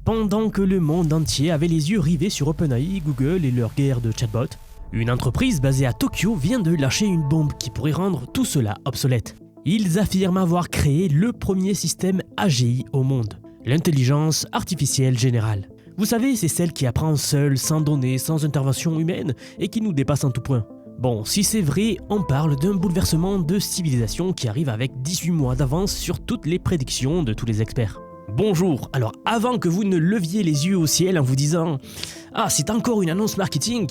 Pendant que le monde entier avait les yeux rivés sur OpenAI, Google et leur guerre de chatbot, une entreprise basée à Tokyo vient de lâcher une bombe qui pourrait rendre tout cela obsolète. Ils affirment avoir créé le premier système AGI au monde, l'intelligence artificielle générale. Vous savez, c'est celle qui apprend seule, sans données, sans intervention humaine et qui nous dépasse en tout point. Bon, si c'est vrai, on parle d'un bouleversement de civilisation qui arrive avec 18 mois d'avance sur toutes les prédictions de tous les experts. Bonjour, alors avant que vous ne leviez les yeux au ciel en vous disant « Ah, c'est encore une annonce marketing !»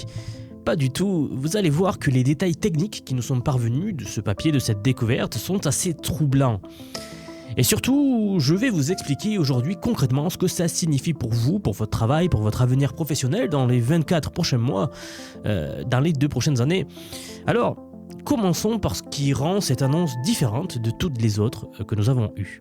Pas du tout, vous allez voir que les détails techniques qui nous sont parvenus de ce papier, de cette découverte, sont assez troublants. Et surtout, je vais vous expliquer aujourd'hui concrètement ce que ça signifie pour vous, pour votre travail, pour votre avenir professionnel dans les 24 prochains mois, dans les 2 prochaines années. Alors, commençons par ce qui rend cette annonce différente de toutes les autres que nous avons eues.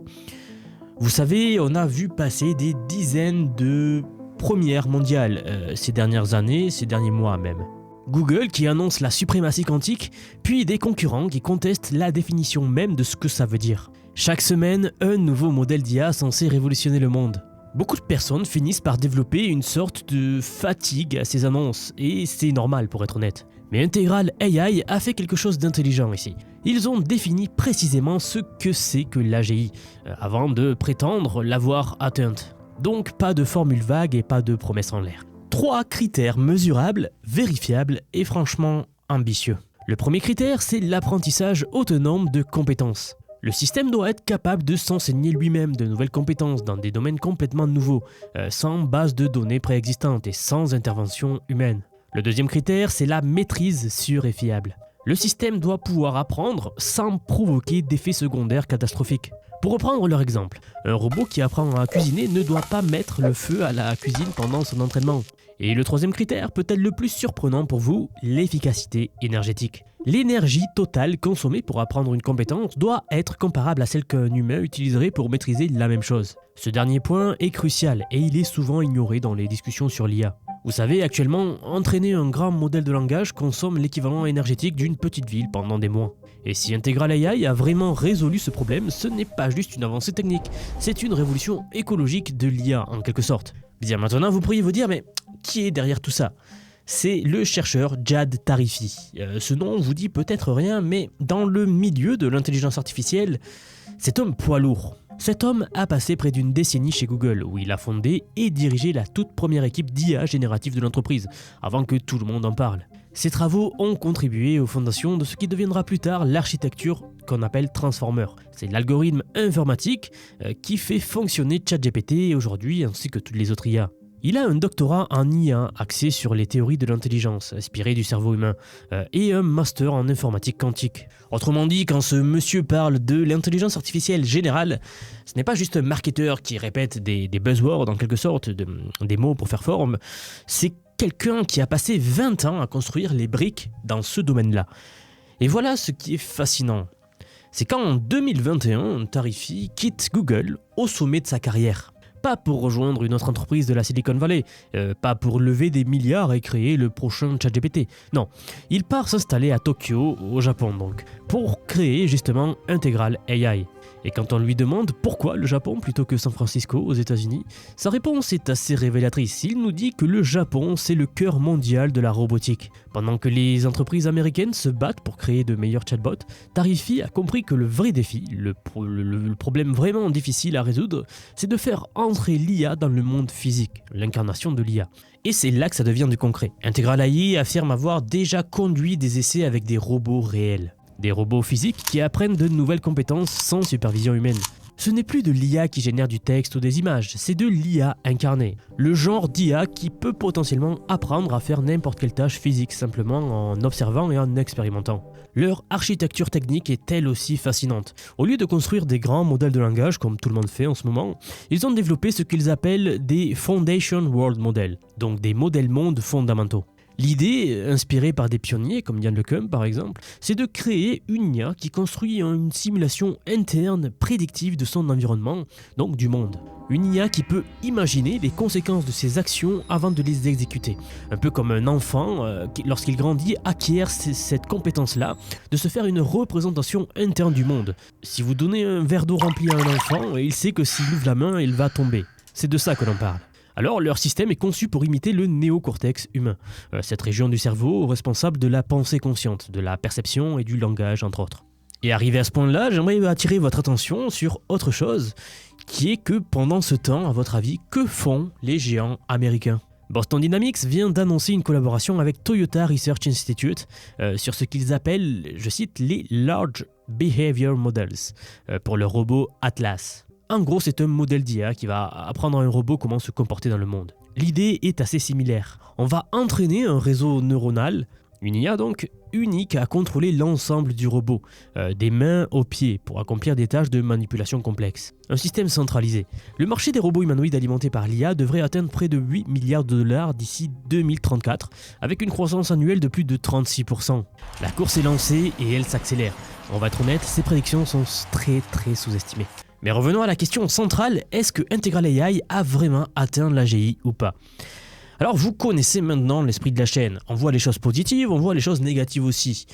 Vous savez, on a vu passer des dizaines de premières mondiales ces dernières années, ces derniers mois même. Google qui annonce la suprématie quantique, puis des concurrents qui contestent la définition même de ce que ça veut dire. Chaque semaine, un nouveau modèle d'IA censé révolutionner le monde. Beaucoup de personnes finissent par développer une sorte de fatigue à ces annonces, et c'est normal pour être honnête. Mais Integral AI a fait quelque chose d'intelligent ici. Ils ont défini précisément ce que c'est que l'AGI, avant de prétendre l'avoir atteinte. Donc pas de formule vague et pas de promesses en l'air. 3 critères mesurables, vérifiables et franchement ambitieux. Le premier critère, c'est l'apprentissage autonome de compétences. Le système doit être capable de s'enseigner lui-même de nouvelles compétences dans des domaines complètement nouveaux, sans base de données préexistantes et sans intervention humaine. Le deuxième critère, c'est la maîtrise sûre et fiable. Le système doit pouvoir apprendre sans provoquer d'effets secondaires catastrophiques. Pour reprendre leur exemple, un robot qui apprend à cuisiner ne doit pas mettre le feu à la cuisine pendant son entraînement. Et le troisième critère, peut-être le plus surprenant pour vous, l'efficacité énergétique. L'énergie totale consommée pour apprendre une compétence doit être comparable à celle qu'un humain utiliserait pour maîtriser la même chose. Ce dernier point est crucial et il est souvent ignoré dans les discussions sur l'IA. Vous savez, actuellement, entraîner un grand modèle de langage consomme l'équivalent énergétique d'une petite ville pendant des mois. Et si Integral AI a vraiment résolu ce problème, ce n'est pas juste une avancée technique, c'est une révolution écologique de l'IA en quelque sorte. Bien maintenant, vous pourriez vous dire, mais qui est derrière tout ça ? C'est le chercheur Jad Tarifi. Ce nom vous dit peut-être rien, mais dans le milieu de l'intelligence artificielle, cet homme poids lourd. Cet homme a passé près d'une décennie chez Google, où il a fondé et dirigé la toute première équipe d'IA générative de l'entreprise, avant que tout le monde en parle. Ses travaux ont contribué aux fondations de ce qui deviendra plus tard l'architecture qu'on appelle Transformer. C'est l'algorithme informatique qui fait fonctionner ChatGPT aujourd'hui ainsi que toutes les autres IA. Il a un doctorat en IA axé sur les théories de l'intelligence, inspiré du cerveau humain, et un master en informatique quantique. Autrement dit, quand ce monsieur parle de l'intelligence artificielle générale, ce n'est pas juste un marketeur qui répète des buzzwords en quelque sorte, des mots pour faire forme, c'est quelqu'un qui a passé 20 ans à construire les briques dans ce domaine-là. Et voilà ce qui est fascinant. C'est qu'en 2021, Tarifi quitte Google au sommet de sa carrière. Pas pour rejoindre une autre entreprise de la Silicon Valley, pas pour lever des milliards et créer le prochain ChatGPT. Non, il part s'installer à Tokyo, au Japon donc, pour créer justement Integral AI. Et quand on lui demande pourquoi le Japon plutôt que San Francisco aux États-Unis, sa réponse est assez révélatrice. Il nous dit que le Japon, c'est le cœur mondial de la robotique. Pendant que les entreprises américaines se battent pour créer de meilleurs chatbots, Tarifi a compris que le vrai défi, le problème vraiment difficile à résoudre, c'est de faire entrer l'IA dans le monde physique, l'incarnation de l'IA. Et c'est là que ça devient du concret. Integral AI affirme avoir déjà conduit des essais avec des robots réels. Des robots physiques qui apprennent de nouvelles compétences sans supervision humaine. Ce n'est plus de l'IA qui génère du texte ou des images, c'est de l'IA incarnée. Le genre d'IA qui peut potentiellement apprendre à faire n'importe quelle tâche physique simplement en observant et en expérimentant. Leur architecture technique est elle aussi fascinante. Au lieu de construire des grands modèles de langage comme tout le monde fait en ce moment, ils ont développé ce qu'ils appellent des Foundation World Models, donc des modèles mondes fondamentaux. L'idée, inspirée par des pionniers comme Yann LeCun par exemple, c'est de créer une IA qui construit une simulation interne prédictive de son environnement, donc du monde. Une IA qui peut imaginer les conséquences de ses actions avant de les exécuter. Un peu comme un enfant qui, lorsqu'il grandit, acquiert cette compétence-là de se faire une représentation interne du monde. Si vous donnez un verre d'eau rempli à un enfant, il sait que s'il ouvre la main, il va tomber. C'est de ça que l'on parle. Alors leur système est conçu pour imiter le néocortex humain, cette région du cerveau responsable de la pensée consciente, de la perception et du langage entre autres. Et arrivé à ce point-là, j'aimerais attirer votre attention sur autre chose, qui est que pendant ce temps, à votre avis, que font les géants américains ? Boston Dynamics vient d'annoncer une collaboration avec Toyota Research Institute sur ce qu'ils appellent, je cite, les Large Behavior Models pour le robot Atlas. En gros, c'est un modèle d'IA qui va apprendre à un robot comment se comporter dans le monde. L'idée est assez similaire. On va entraîner un réseau neuronal, une IA donc, unique à contrôler l'ensemble du robot, des mains aux pieds, pour accomplir des tâches de manipulation complexes. Un système centralisé. Le marché des robots humanoïdes alimentés par l'IA devrait atteindre près de 8 milliards de dollars d'ici 2034, avec une croissance annuelle de plus de 36%. La course est lancée et elle s'accélère. On va être honnête, ces prédictions sont très sous-estimées. Mais revenons à la question centrale, est-ce que Integral AI a vraiment atteint l'AGI ou pas ? Alors vous connaissez maintenant l'esprit de la chaîne, on voit les choses positives, on voit les choses négatives aussi.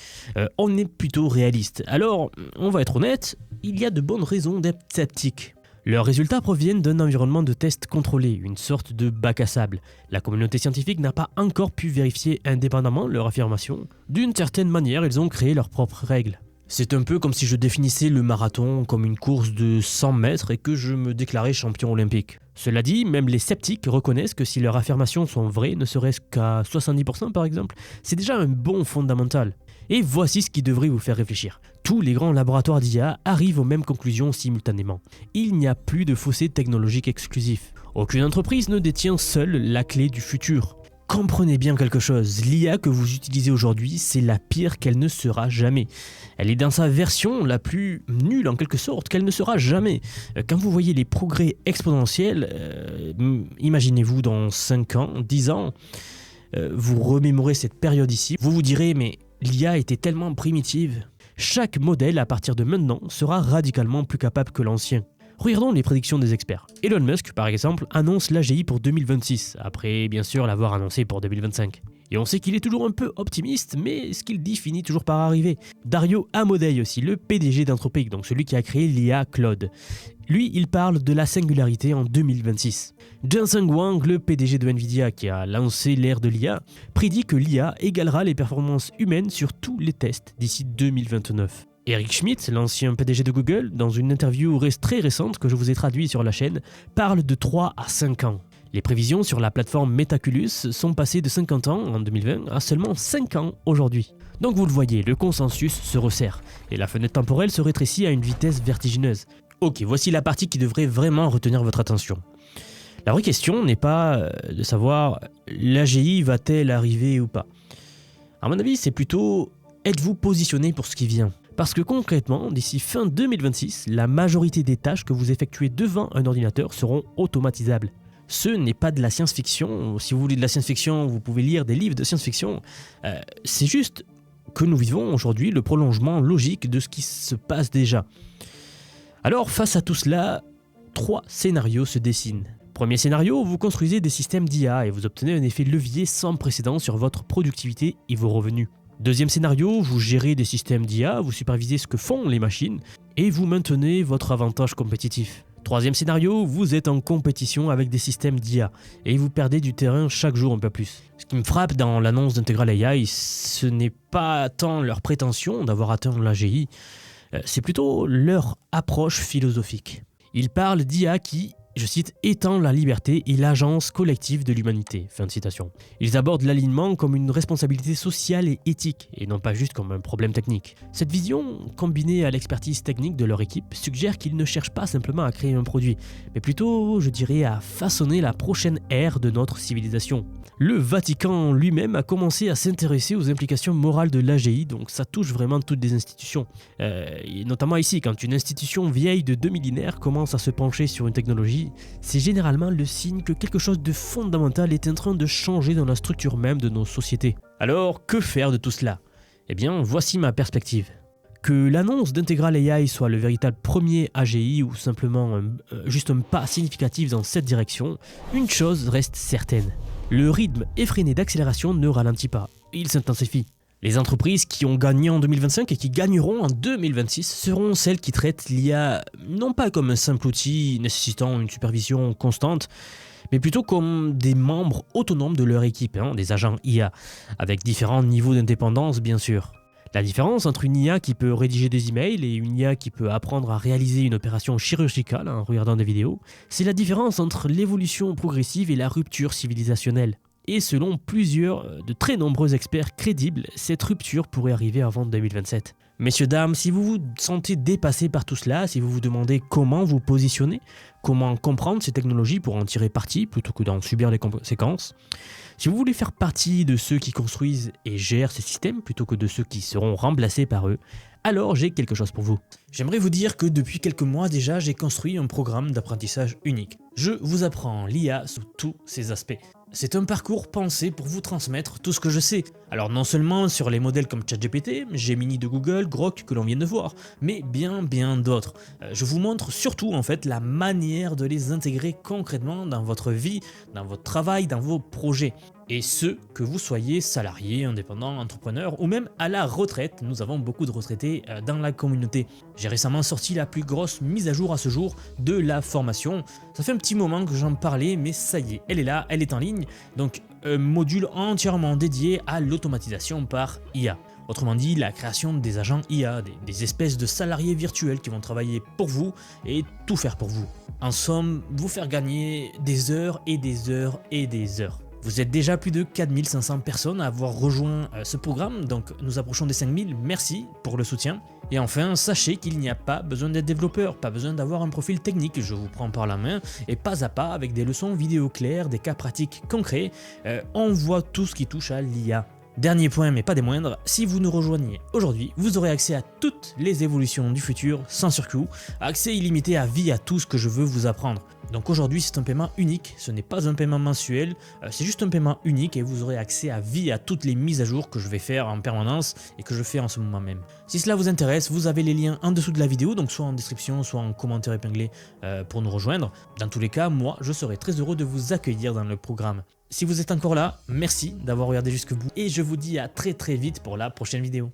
On est plutôt réaliste. Alors, on va être honnête, il y a de bonnes raisons d'être sceptique. Leurs résultats proviennent d'un environnement de test contrôlé, une sorte de bac à sable. La communauté scientifique n'a pas encore pu vérifier indépendamment leur affirmation. D'une certaine manière, ils ont créé leurs propres règles. C'est un peu comme si je définissais le marathon comme une course de 100 mètres et que je me déclarais champion olympique. Cela dit, même les sceptiques reconnaissent que si leurs affirmations sont vraies, ne serait-ce qu'à 70% par exemple, c'est déjà un bon fondamental. Et voici ce qui devrait vous faire réfléchir. Tous les grands laboratoires d'IA arrivent aux mêmes conclusions simultanément. Il n'y a plus de fossé technologique exclusif. Aucune entreprise ne détient seule la clé du futur. Comprenez bien quelque chose, l'IA que vous utilisez aujourd'hui, c'est la pire qu'elle ne sera jamais. Elle est dans sa version la plus nulle en quelque sorte qu'elle ne sera jamais. Quand vous voyez les progrès exponentiels, imaginez-vous dans 5 ans, 10 ans, vous remémorez cette période ici, vous vous direz mais l'IA était tellement primitive. Chaque modèle à partir de maintenant sera radicalement plus capable que l'ancien. Regardons les prédictions des experts. Elon Musk, par exemple, annonce l'AGI pour 2026, après bien sûr l'avoir annoncé pour 2025. Et on sait qu'il est toujours un peu optimiste, mais ce qu'il dit finit toujours par arriver. Dario Amodei aussi, le PDG d'Anthropic, donc celui qui a créé l'IA Claude. Lui, il parle de la singularité en 2026. Jensen Huang, le PDG de Nvidia qui a lancé l'ère de l'IA, prédit que l'IA égalera les performances humaines sur tous les tests d'ici 2029. Eric Schmidt, l'ancien PDG de Google, dans une interview très récente que je vous ai traduite sur la chaîne, parle de 3 à 5 ans. Les prévisions sur la plateforme Metaculus sont passées de 50 ans en 2020 à seulement 5 ans aujourd'hui. Donc vous le voyez, le consensus se resserre et la fenêtre temporelle se rétrécit à une vitesse vertigineuse. Ok, voici la partie qui devrait vraiment retenir votre attention. La vraie question n'est pas de savoir l'AGI va-t-elle arriver ou pas. À mon avis, c'est plutôt êtes-vous positionné pour ce qui vient ? Parce que concrètement, d'ici fin 2026, la majorité des tâches que vous effectuez devant un ordinateur seront automatisables. Ce n'est pas de la science-fiction. Si vous voulez de la science-fiction, vous pouvez lire des livres de science-fiction. C'est juste que nous vivons aujourd'hui le prolongement logique de ce qui se passe déjà. Alors, face à tout cela, 3 scénarios se dessinent. Premier scénario, vous construisez des systèmes d'IA et vous obtenez un effet levier sans précédent sur votre productivité et vos revenus. Deuxième scénario, vous gérez des systèmes d'IA, vous supervisez ce que font les machines et vous maintenez votre avantage compétitif. Troisième scénario, vous êtes en compétition avec des systèmes d'IA et vous perdez du terrain chaque jour un peu plus. Ce qui me frappe dans l'annonce d'Integral AI, ce n'est pas tant leur prétention d'avoir atteint l'AGI, c'est plutôt leur approche philosophique. Ils parlent d'IA qui, je cite, étend la liberté et l'agence collective de l'humanité. Fin de citation. Ils abordent l'alignement comme une responsabilité sociale et éthique, et non pas juste comme un problème technique. Cette vision, combinée à l'expertise technique de leur équipe, suggère qu'ils ne cherchent pas simplement à créer un produit, mais plutôt, je dirais, à façonner la prochaine ère de notre civilisation. Le Vatican lui-même a commencé à s'intéresser aux implications morales de l'AGI, donc ça touche vraiment toutes les institutions. Et notamment ici, quand une institution vieille de 2 millénaires commence à se pencher sur une technologie, c'est généralement le signe que quelque chose de fondamental est en train de changer dans la structure même de nos sociétés. Alors, que faire de tout cela ? Eh bien, voici ma perspective. Que l'annonce d'Integral AI soit le véritable premier AGI ou simplement juste un pas significatif dans cette direction, une chose reste certaine. Le rythme effréné d'accélération ne ralentit pas, il s'intensifie. Les entreprises qui ont gagné en 2025 et qui gagneront en 2026 seront celles qui traitent l'IA non pas comme un simple outil nécessitant une supervision constante, mais plutôt comme des membres autonomes de leur équipe, des agents IA, avec différents niveaux d'indépendance bien sûr. La différence entre une IA qui peut rédiger des emails et une IA qui peut apprendre à réaliser une opération chirurgicale en regardant des vidéos, c'est la différence entre l'évolution progressive et la rupture civilisationnelle. Et selon de très nombreux experts crédibles, cette rupture pourrait arriver avant 2027. Messieurs, dames, si vous vous sentez dépassé par tout cela, si vous vous demandez comment vous positionner, comment comprendre ces technologies pour en tirer parti plutôt que d'en subir les conséquences, si vous voulez faire partie de ceux qui construisent et gèrent ces systèmes plutôt que de ceux qui seront remplacés par eux, alors j'ai quelque chose pour vous. J'aimerais vous dire que depuis quelques mois déjà, j'ai construit un programme d'apprentissage unique. Je vous apprends l'IA sous tous ses aspects. C'est un parcours pensé pour vous transmettre tout ce que je sais. Alors non seulement sur les modèles comme ChatGPT, Gemini de Google, Grok que l'on vient de voir, mais bien d'autres. Je vous montre surtout en fait la manière de les intégrer concrètement dans votre vie, dans votre travail, dans vos projets. Et ce, que vous soyez salarié, indépendant, entrepreneur ou même à la retraite, nous avons beaucoup de retraités dans la communauté. J'ai récemment sorti la plus grosse mise à jour à ce jour de la formation. Ça fait un petit moment que j'en parlais, mais ça y est, elle est là, elle est en ligne. Donc un module entièrement dédié à l'automatisation par IA. Autrement dit, la création des agents IA, des espèces de salariés virtuels qui vont travailler pour vous et tout faire pour vous. En somme, vous faire gagner des heures et des heures et des heures. Vous êtes déjà plus de 4500 personnes à avoir rejoint ce programme, donc nous approchons des 5000, merci pour le soutien. Et enfin, sachez qu'il n'y a pas besoin d'être développeur, pas besoin d'avoir un profil technique, je vous prends par la main, et pas à pas avec des leçons vidéo claires, des cas pratiques concrets, on voit tout ce qui touche à l'IA. Dernier point mais pas des moindres, si vous nous rejoignez aujourd'hui, vous aurez accès à toutes les évolutions du futur sans surcoût, accès illimité à vie à tout ce que je veux vous apprendre. Donc aujourd'hui c'est un paiement unique, ce n'est pas un paiement mensuel, c'est juste un paiement unique et vous aurez accès à vie à toutes les mises à jour que je vais faire en permanence et que je fais en ce moment même. Si cela vous intéresse, vous avez les liens en dessous de la vidéo, donc soit en description, soit en commentaire épinglé pour nous rejoindre. Dans tous les cas, moi je serai très heureux de vous accueillir dans le programme. Si vous êtes encore là, merci d'avoir regardé jusqu'au bout et je vous dis à très vite pour la prochaine vidéo.